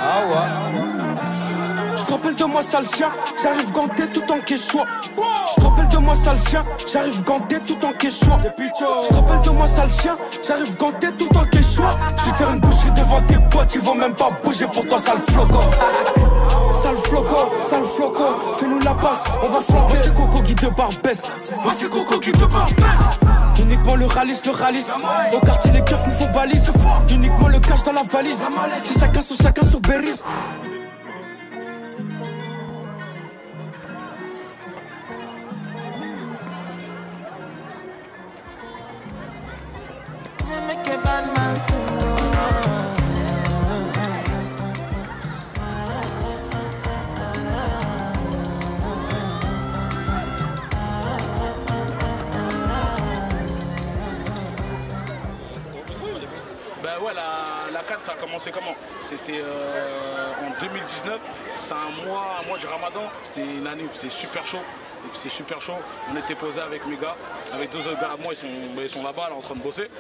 Ah ouais. Je te rappelle de moi sale chien, j'arrive ganté tout en quechua. Je te rappelle de moi sale chien, j'arrive ganté tout en quechua. Je te rappelle de moi sale chien, j'arrive ganté tout en quechua. Je vais faire une boucherie devant tes potes, ils vont même pas bouger pour toi sale floco. Sale floco, fais-nous la passe, on va flamber. Moi c'est Coco qui de Barbès, moi c'est Coco qui de Barbès. Uniquement le ralice. Au quartier les keufs nous font balise. Uniquement le cash dans la valise. C'est chacun sur Berries. Ben ouais, la CAN ça a commencé comment? C'était en 2019, c'était un mois du Ramadan, c'était une année où il faisait super chaud, on était posé avec mes gars, avec deux autres gars à moi, ils sont là-bas là, en train de bosser.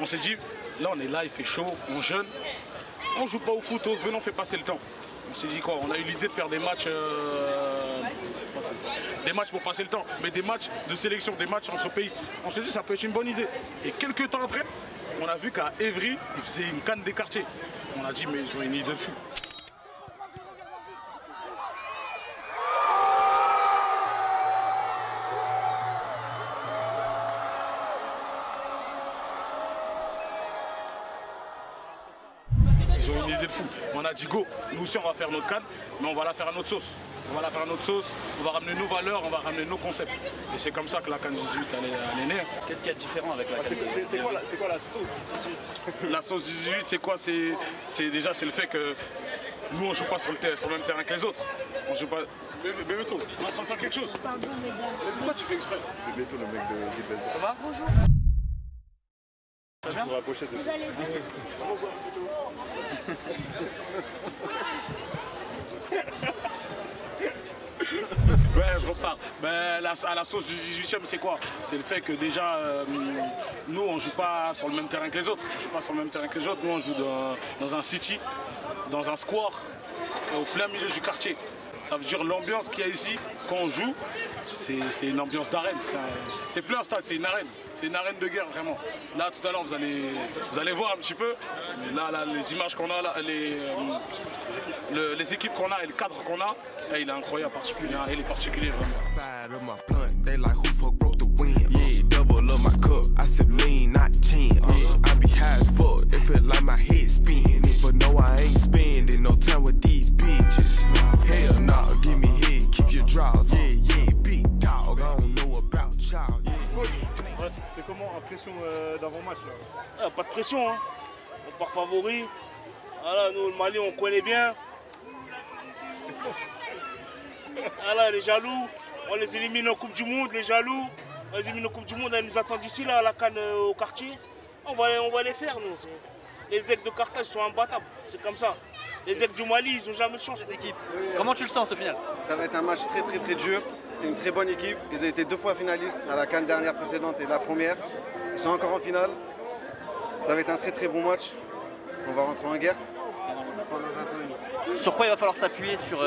On s'est dit, là on est là, il fait chaud, on jeûne, on joue pas au foot, venons faire passer le temps. On s'est dit quoi? On a eu l'idée de faire des matchs pour passer le temps, mais des matchs de sélection, des matchs entre pays. On s'est dit ça peut être une bonne idée. Et quelques temps après, on a vu qu'à Évry, ils faisaient une CAN des quartiers. On a dit mais ils ont une idée de fou. Ils ont une idée de fou. On a dit go, nous aussi on va faire notre CAN, mais on va la faire à notre sauce. On va la faire à notre sauce, on va ramener nos valeurs, on va ramener nos concepts. Et c'est comme ça que la CAN 18 elle est née. Qu'est-ce qu'il y a de différent avec la CAN 18? C'est quoi la sauce 18? La sauce 18 c'est quoi? C'est déjà c'est le fait que nous on joue pas sur le même terrain que les autres. On joue pas. Bébeto, on est en train de faire quelque chose. Pardon, mesdames. Mais pourquoi tu fais exprès? Bébeto, le mec de Guibel. Ça va? Bonjour. Ça va bien? Sur la pochette de... Vous allez bien? Ouais, je repars. Ben, à la sauce du 18e, c'est quoi? C'est le fait que déjà, nous, on joue pas sur le même terrain que les autres. Nous, on joue dans un city, dans un square, au plein milieu du quartier. Ça veut dire l'ambiance qu'il y a ici, quand on joue, c'est une ambiance d'arène. C'est plus un stade, c'est une arène. C'est une arène de guerre, vraiment. Là, tout à l'heure, vous allez voir un petit peu. Mais là, les images qu'on a, là, les équipes qu'on a et le cadre qu'on a, il est incroyable, particulier. Il est particulier, vraiment. C'est comment impression d'avant-match là? Pas de pression, hein. On part favori. Voilà, nous le Mali on connaît bien. Voilà, les jaloux, on les élimine en Coupe du Monde, les jaloux. On les élimine en Coupe du Monde, ils nous attendent ici là, à la CAN au quartier. On va les faire nous. Les aigles de Carthage sont imbattables, c'est comme ça. Les aigles du Mali, ils n'ont jamais de chance l'équipe. Comment tu le sens, ce final? Ça va être un match très dur. C'est une très bonne équipe. Ils ont été 2 fois finalistes à la CAN dernière précédente et la première. Ils sont encore en finale. Ça va être un très bon match. On va rentrer en guerre pendant 25 minutes. Sur quoi il va falloir s'appuyer sur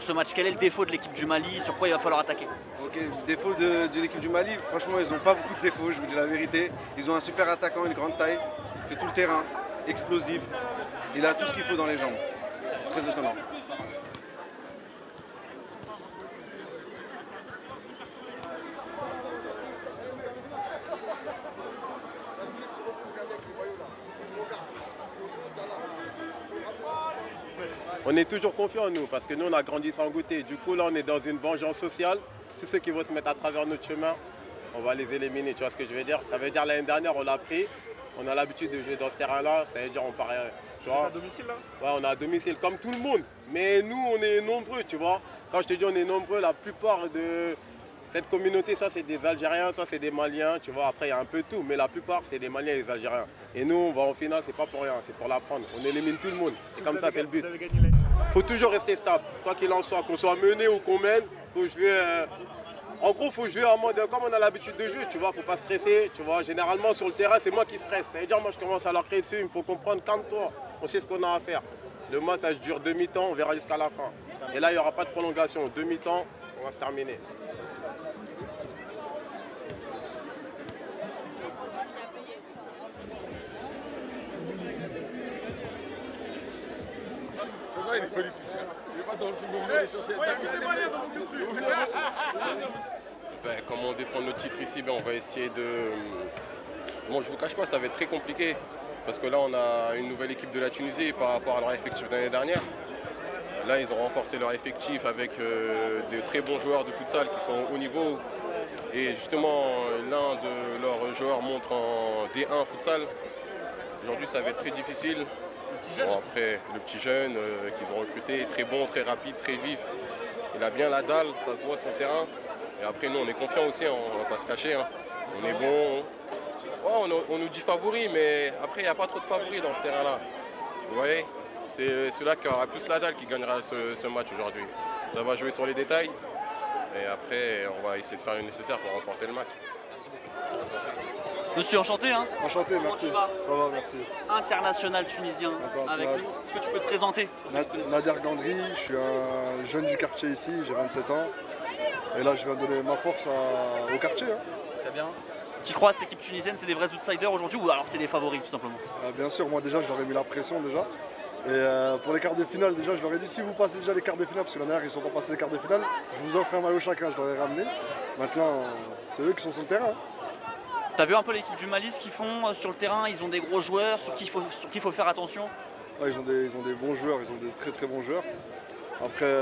ce match? Quel est le défaut de l'équipe du Mali? Sur quoi il va falloir attaquer? Ok, le défaut de l'équipe du Mali, franchement, ils n'ont pas beaucoup de défauts, je vous dis la vérité. Ils ont un super attaquant, une grande taille, fait tout le terrain, explosif. Il a tout ce qu'il faut dans les jambes. Très étonnant. On est toujours confiants nous, parce que nous on a grandi sans goûter. Du coup là on est dans une vengeance sociale. Tous ceux qui vont se mettre à travers notre chemin, on va les éliminer, tu vois ce que je veux dire? Ça veut dire l'année dernière on l'a pris, on a l'habitude de jouer dans ce terrain-là, ça veut dire on part, tu vois. À domicile là? Ouais, on est à domicile comme tout le monde, mais nous on est nombreux, tu vois. Quand je te dis on est nombreux, la plupart de cette communauté, soit c'est des Algériens, soit c'est des Maliens, tu vois. Après il y a un peu de tout, mais la plupart c'est des Maliens et des Algériens. Et nous on va en finale, c'est pas pour rien, c'est pour la prendre. On élimine tout le monde, c'est comme ça, c'est le but. Vous avez gagné faut toujours rester stable. Quoi qu'il en soit, qu'on soit mené ou qu'on mène, faut jouer. En gros, faut jouer en mode comme on a l'habitude de jouer, tu vois, faut pas stresser, tu vois. Généralement sur le terrain, c'est moi qui stresse. Ça veut dire moi je commence à leur crier dessus, il faut comprendre, calme-toi. On sait ce qu'on a à faire. Le match, ça dure demi-temps, on verra jusqu'à la fin. Et là, il n'y aura pas de prolongation. Demi-temps, on va se terminer. Il est politicien. Il n'est pas dans le film, il est censé être. Comment défendre notre titre ici, on va essayer de... Bon, je vous cache pas, ça va être très compliqué. Parce que là, on a une nouvelle équipe de la Tunisie par rapport à leur effectif de l'année dernière. Là, ils ont renforcé leur effectif avec de très bons joueurs de futsal qui sont au haut niveau. Et justement, l'un de leurs joueurs montre en D1 futsal. Aujourd'hui, ça va être très difficile. Bon, après, le petit jeune qu'ils ont recruté, très bon, très rapide, très vif. Il a bien la dalle, ça se voit sur le terrain. Et après, nous, on est confiants aussi, on ne va pas se cacher. Hein. On est bon. Ouais, on nous dit favoris, mais après, il n'y a pas trop de favoris dans ce terrain-là. Vous voyez, c'est celui-là qui aura plus la dalle qui gagnera ce match aujourd'hui. Ça va jouer sur les détails. Et après, on va essayer de faire le nécessaire pour remporter le match. Merci beaucoup. Monsieur, enchanté, hein? Enchanté, merci. Ça va, merci. International tunisien avec nous. Est-ce que tu peux te présenter? Nader Gandry, je suis un jeune du quartier ici, j'ai 27 ans. Et là, je viens donner ma force au quartier. Hein. Très bien. Tu crois à cette équipe tunisienne, c'est des vrais outsiders aujourd'hui ou alors c'est des favoris tout simplement? Bien sûr, moi déjà, je leur ai mis la pression déjà. Et pour les quarts de finale, déjà, je leur ai dit si vous passez déjà les quarts de finale, parce que l'année dernière, ils ne sont pas passés les quarts de finale, je vous offre un maillot chacun, je leur ai ramené. Maintenant, c'est eux qui sont sur le terrain. T'as vu un peu l'équipe du Mali, ce qu'ils font sur le terrain? Ils ont des gros joueurs sur qui il faut faire attention? Ouais, ils ont des bons joueurs, ils ont des très très bons joueurs. Après,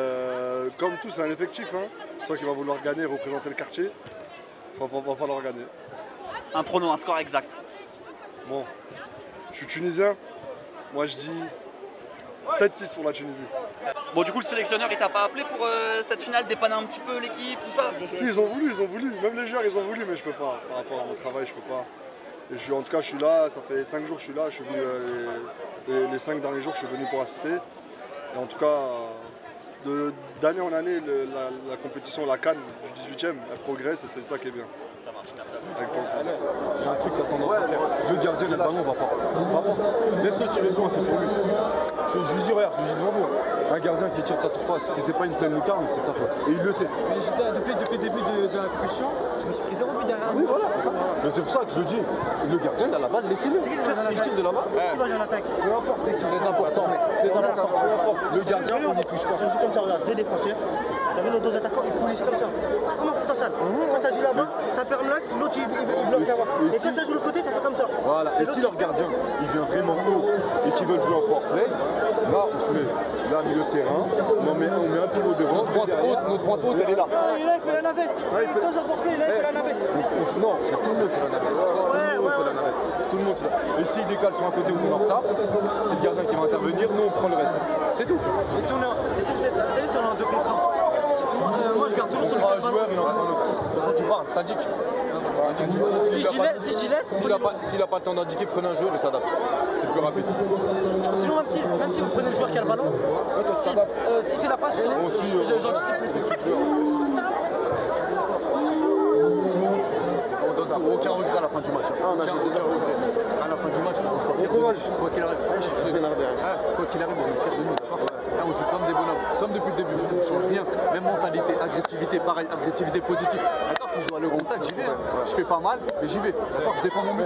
comme tout, c'est un effectif. Hein. Soit qui va vouloir gagner, représenter le quartier, il va falloir gagner. Un prono, un score exact? Bon, je suis tunisien, moi je dis 7-6 pour la Tunisie. Bon, du coup, le sélectionneur, il t'a pas appelé pour cette finale, dépanner un petit peu l'équipe, tout ça? Si, ils ont voulu. Même les joueurs, ils ont voulu, mais je peux pas. Par rapport à mon travail, je peux pas. Et en tout cas, je suis là, ça fait 5 jours que je suis là. Je suis venu, les 5 derniers jours, je suis venu pour assister. Et en tout cas, d'année en année, la compétition, la CAN du 18e, elle progresse et c'est ça qui est bien. Ça marche, merci. Il y a un truc qui a tendance à faire. Le gardien, le ballon, va pas. Laisse-le tirer loin, c'est pour lui. Je lui dis, regarde, je lui dis devant vous. Un gardien qui tire de sa surface, si c'est pas une pleine lucarne, c'est de sa faute. Et il le sait. Depuis le début de la compétition, je me suis pris 0 but derrière. Oui, voilà, c'est ça. Mais c'est pour ça que je le dis. Le gardien, il a la balle, laissez-le. S'il tire de la balle, peu importe, c'est très important. Le gardien, on n'y touche pas. On joue comme ça, regarde, deux défenseurs. Il y avait nos deux attaquants, ils coulissent comme ça. Comme en foot en salle. Quand ça joue là-bas, ça ferme l'axe, l'autre il bloque là-bas. Et quand ça joue de l'autre côté, ça fait comme ça. Voilà, et si leur gardien il vient vraiment haut et qu'ils veulent jouer en powerplay, là on se met là au milieu de terrain, on met un pivot devant. Notre droite haute, elle est là. Il a fait la navette. Toujours pour il a fait la navette. Non, c'est tout le monde fait la navette. Tout le monde fait la navette. Tout le monde fait la navette. Et s'il décale sur un côté où on est en retard, c'est le gardien qui va intervenir, nous on prend le reste. C'est tout. Et si on est en 2 contre 1, moi je garde toujours sur le joueur, il en prend un autre. De toute façon, tu parles, Tadjik. Si j'y laisse, s'il n'a pas le temps d'indiquer, prenez un joueur et s'adapte. C'est plus rapide. Sinon, même si vous prenez le joueur qui a le ballon, s'il fait la passe, j'anticipe le truc. On donne aucun regret à la fin du match. On a déjà regret. À la fin du match, on soit fiers de nous. Quoi qu'il arrive. Quoi qu'il arrive, on est fiers de nous. Là, on joue comme des bonhommes, comme depuis le début. On ne change rien. Même mentalité, agressivité, pareil, agressivité positive. D'accord, si je dois aller au contact, j'y vais. Hein. Je fais pas mal, mais j'y vais. D'accord, je défends mon but.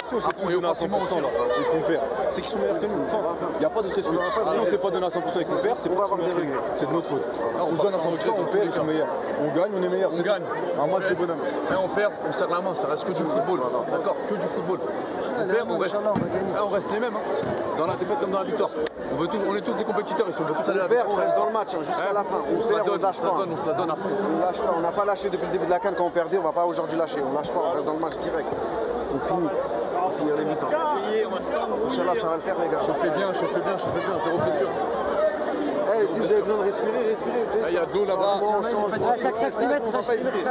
Si on s'est pas donné à 100% là, et qu'on perd, c'est qu'ils sont meilleurs que nous. Enfin, il n'y a pas d'autre excuse. Si on ne s'est pas donné à 100% et qu'on perd, c'est pas qu'ils sont meilleurs que nous. C'est de notre faute. On se donne à 100%, on perd, ils sont meilleurs. On gagne, on est meilleurs. On gagne. Un match de bonhomme. Et on perd, on serre la main, ça reste que du football. D'accord, que du football. On perd, on reste les mêmes. Dans la défaite comme dans la victoire. On est tous des compétiteurs ici, on veut tous aller à la victoire. On reste dans le match jusqu'à la fin. On se la donne à fond. On lâche pas, on n'a pas lâché depuis le début de la CAN quand on perdait, on va pas aujourd'hui lâcher. On lâche pas, on reste dans le match direct. On finit. On finit les mi-temps. Inch'Allah, ça va le faire les gars. Chauffez bien, zéro blessure. Si vous avez besoin de respirer, respirez. Il y a de l'eau là-bas. Chaque 6 mètres, on va pas hésiter.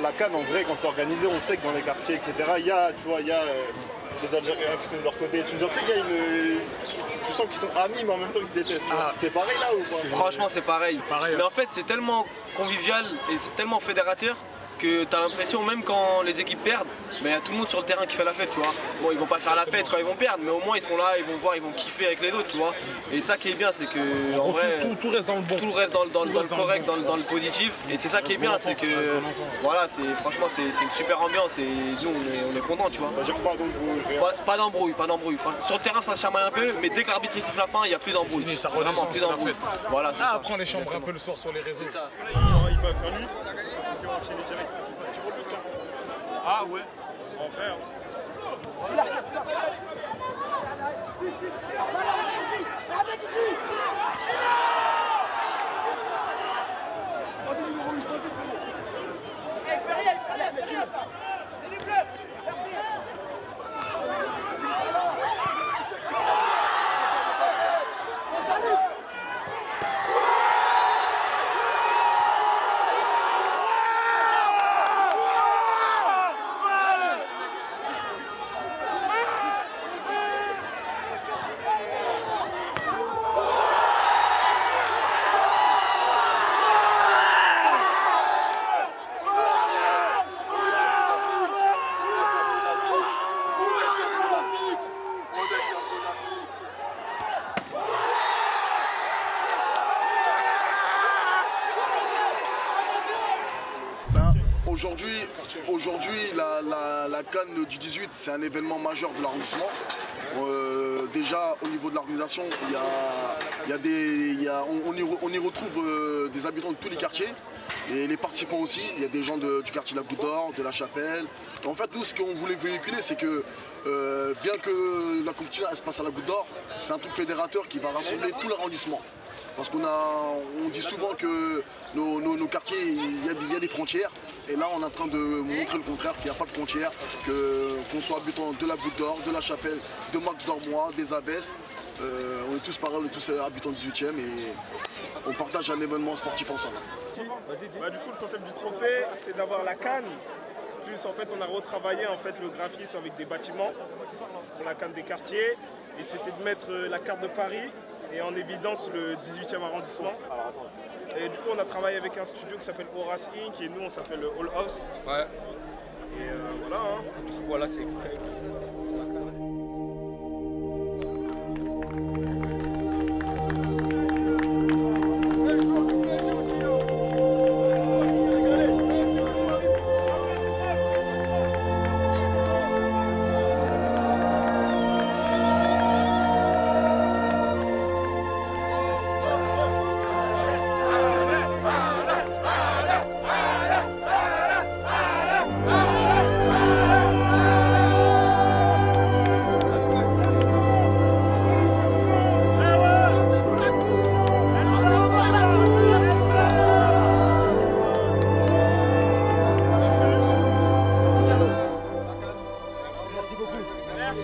La CAN en vrai, quand c'est organisé, on sait que dans les quartiers, etc., il y a les Algériens qui sont de leur côté. Tu me dis, tu sais, il y a une. Tu sens qu'ils sont amis, mais en même temps ils se détestent. C'est pareil là ou pas? Franchement, c'est pareil. Mais en fait, c'est tellement convivial et c'est tellement fédérateur que tu as l'impression, même quand les équipes perdent, mais il y a tout le monde sur le terrain qui fait la fête, tu vois. Bon, ils vont pas faire la fête quand ils vont perdre, mais au moins ils sont là, ils vont voir, ils vont kiffer avec les autres, tu vois. Et ça qui est bien, c'est que en vrai, tout reste dans le bon. Tout reste dans le correct, dans le positif. Et c'est ça qui est bien, c'est que voilà, franchement, c'est une super ambiance et nous on est contents, tu vois. Ça veut dire pas d'embrouille. Pas d'embrouille. Sur le terrain, ça se chamaille un peu, mais dès que l'arbitre siffle la fin, il n'y a plus d'embrouille. Ça redescend, c'est la fête. Voilà. Après on les chambre un peu le soir sur les réseaux. Ça. Il va faire nuit. Ah ouais. Mon frère. Aujourd'hui, la CAN du 18, c'est un événement majeur de l'arrondissement. Déjà, au niveau de l'organisation, on y retrouve des habitants de tous les quartiers et les participants aussi. Il y a des gens du quartier de la Goutte d'Or, de la Chapelle. En fait, nous, ce qu'on voulait véhiculer, c'est que bien que la compétition se passe à la Goutte d'Or, c'est un truc fédérateur qui va rassembler tout l'arrondissement. Parce on dit souvent que nos quartiers, il y a des frontières. Et là, on est en train de montrer le contraire, qu'il n'y a pas de frontières, qu'on soit habitant de la Goutte d'Or, de la Chapelle, de Max d'Ormois, des Abbesses. On est tous pareils, on est tous habitants du 18e et on partage un événement sportif ensemble. Du coup, le concept du trophée, c'est d'avoir la CAN. Plus, en fait, on a retravaillé le graphisme avec des bâtiments pour la CAN des quartiers. Et c'était de mettre la carte de Paris et en évidence le 18e arrondissement. Et du coup, on a travaillé avec un studio qui s'appelle Horace Inc. Et nous, on s'appelle All House. Ouais. Et voilà. Voilà, c'est exprès.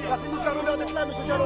Merci de nous faire l'honneur d'être là, monsieur Diallo.